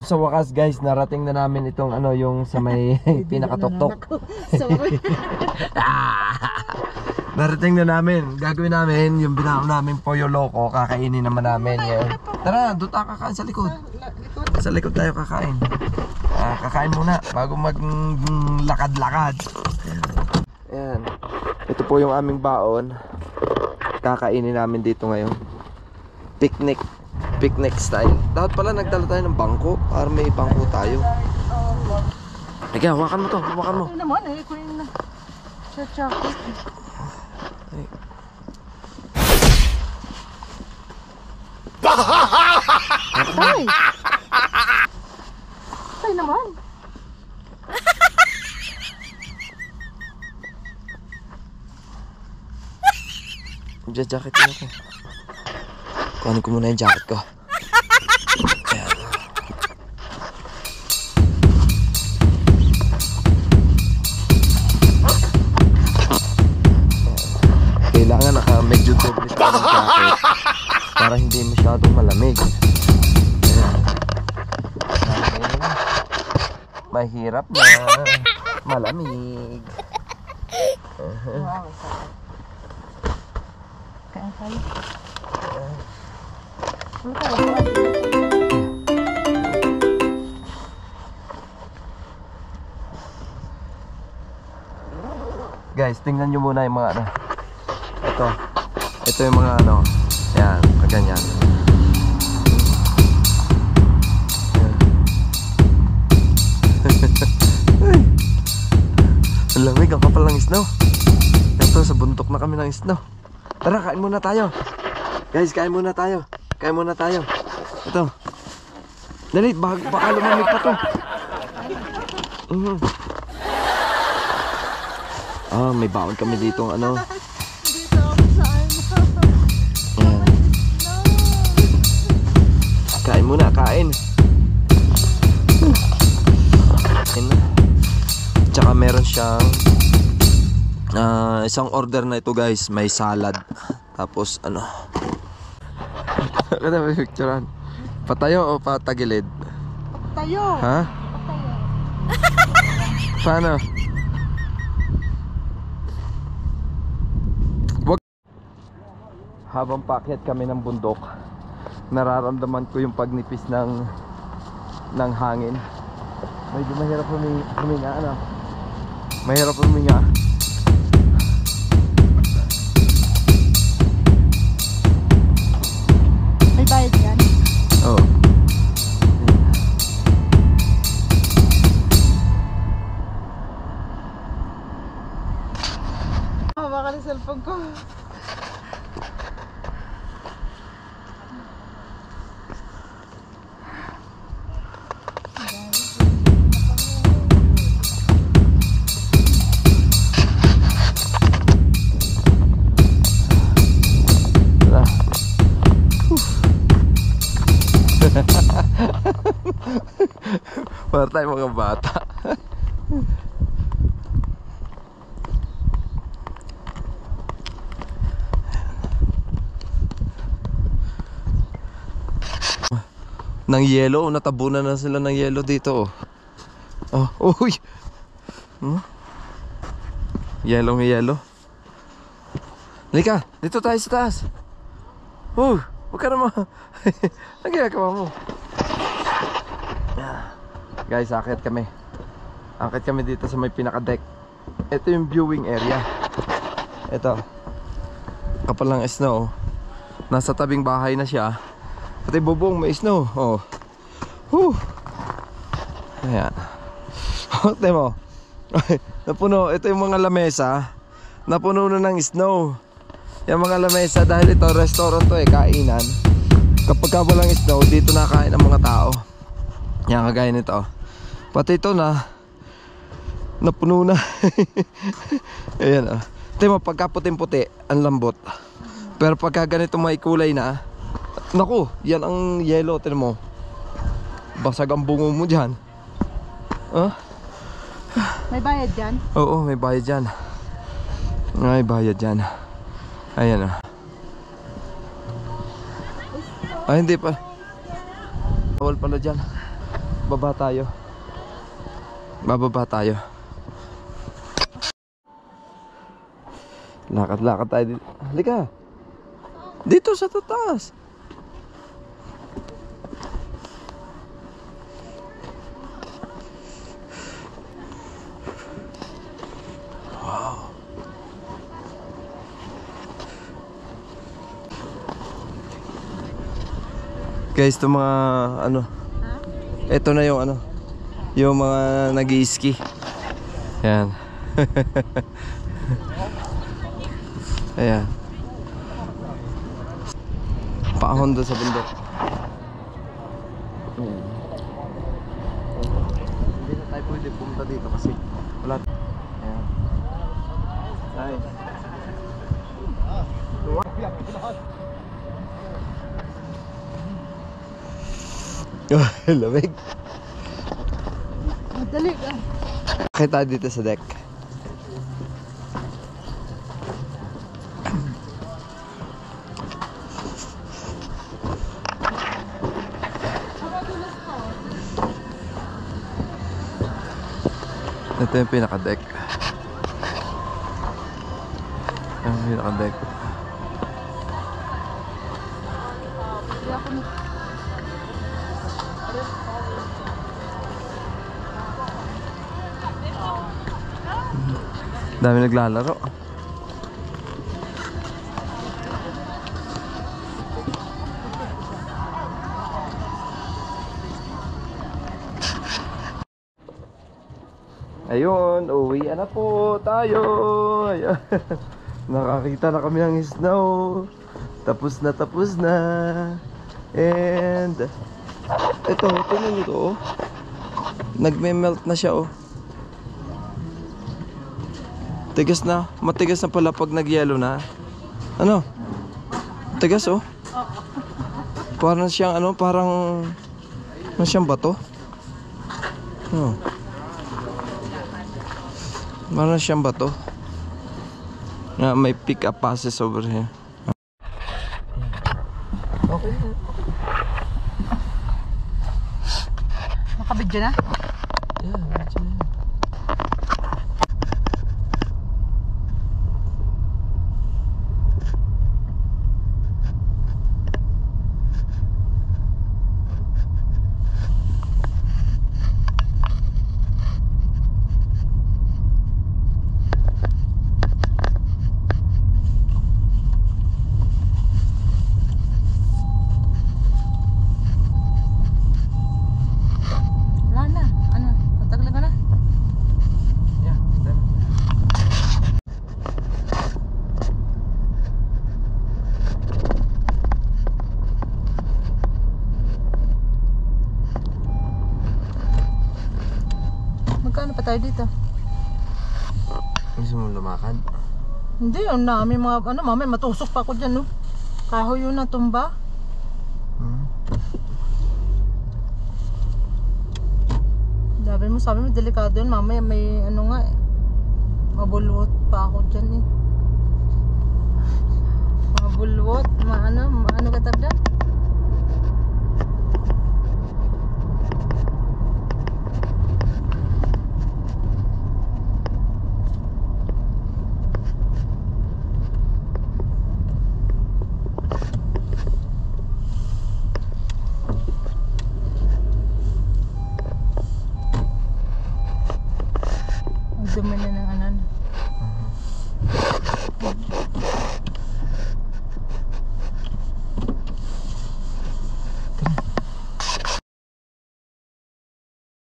Sa wakas guys, narating na namin itong ano, yung sa may pinakatuktok. Narating na namin. Gagawin namin yung binaon namin Pollo Loco. Kakainin naman namin ngayon. Tara, doon tayo kakain sa likod. Sa likod tayo kakain. Kakain muna bago maglakad-lakad. Ayan. Ito po yung aming baon. Kakainin namin dito ngayon. Picnic style. Dapat pala nagdala tayo ng bangko para may bangko tayo. Sige, hawakan mo to. Hawakan mo. Ito naman eh. Kung yung chocolate. Ay! Ay naman. Jacket ko na ko. Kuhanin ko muna yung jacket ko. Ayan. Kailangan medyo doble sa jacket para hindi masyadong malamig. Ayan. Mahirap na malamig. Wow. Kaya tayo. Guys, tingnan nyo muna yung mga ano. Ito yung mga ano. Yan, ganyan. Ang lamig, ang kapal ng snow. Ito, sa bundok na kami ng snow. Tara, kain muna tayo. Guys, kain muna tayo. Kain muna tayo. Ito. Dali, baka lumamig pa to. May baon kami dito ano. Dito ako saan. Ayan. Kain muna, kain. Kain na. Tsaka meron siyang isang order na ito guys. May salad. Tapos ano. Kada may picturean. Patayo o patagilid? Patayo. Ha? Patayo. Paano? Habang paakyat kami ng bundok, nararamdaman ko yung pagnipis ng hangin. Medyo mahirap huminga, ano? Mahirap huminga. May bayad yan? Oo. Baka na cellphone ko. Para tayo mga bata. Nang yelo, natabunan na sila ng yelo dito. Uy. Yelo. Lika, dito tayo sa taas. Huwag ka naman. Ang ginagawa mo? Guys, akit kami. Akit kami dito sa may pinaka-deck. Ito yung viewing area. Ito. Kapal ng snow. Nasa tabing bahay na siya. Pati bubong may snow. Ayan. Ate mo. Napuno. Ito yung mga lamesa. Napuno na ng snow. Yung mga lamesa, dahil ito restaurant to kainan. Kapag walang snow, dito nakain ang mga tao. Yan, kagaya nito. Pati ito napuno na. Ayan o. Ito mo, pagka puting-puti, ang lambot. Pero pagka ganito may kulay na, naku, yan ang yellow. Tignan mo, basag ang bungo mo dyan. May bayad dyan? Oo, may bayad dyan. May bayad dyan. Ayan o. Ay, hindi pa. Bawal pala dyan. baba tayo. Bababa tayo. Lakad-lakad tayo dito. Halika. Dito sa taas. Wow. Guys, ito mga ano. Ito na yung ano. Yung mga nag-i-ski. Yan. Ayan. Paahon doon sa bundok. Hindi na tayo pwede pumunta dito kasi wala. Ayan. Nice. Lamig. Madali ka. Kita dito sa deck. Ito yung pinaka-deck. Yung pinaka-deck. Dami naglalaro. Ayun, uwi na po tayo. Ayun. Nakakita na kami ng snow. Tapos na. And ito, tingnan nyo to, oh. Nagme-melt na siya, oh. Tigas na, matigas na pala pag nag-yellow na. Ano? Tigas, oh. Parang siyang ano, parang siyang bato. Oh. Parang siyang bato. May pick up passes over here. Okay. Nakabidyo na? Yeah, medyo na. Magkano pa tayo dito? Gusto mo lumakad? Hindi, ang dami mga, ano, mamay matusok pa ako dyan, no? Kahoy yun na tumba. Sabi mo, delikado yun, mamaya may, ano nga, mabulwot pa ako dyan, eh. Mabulwot, maano katagda? Dumi na ng ano.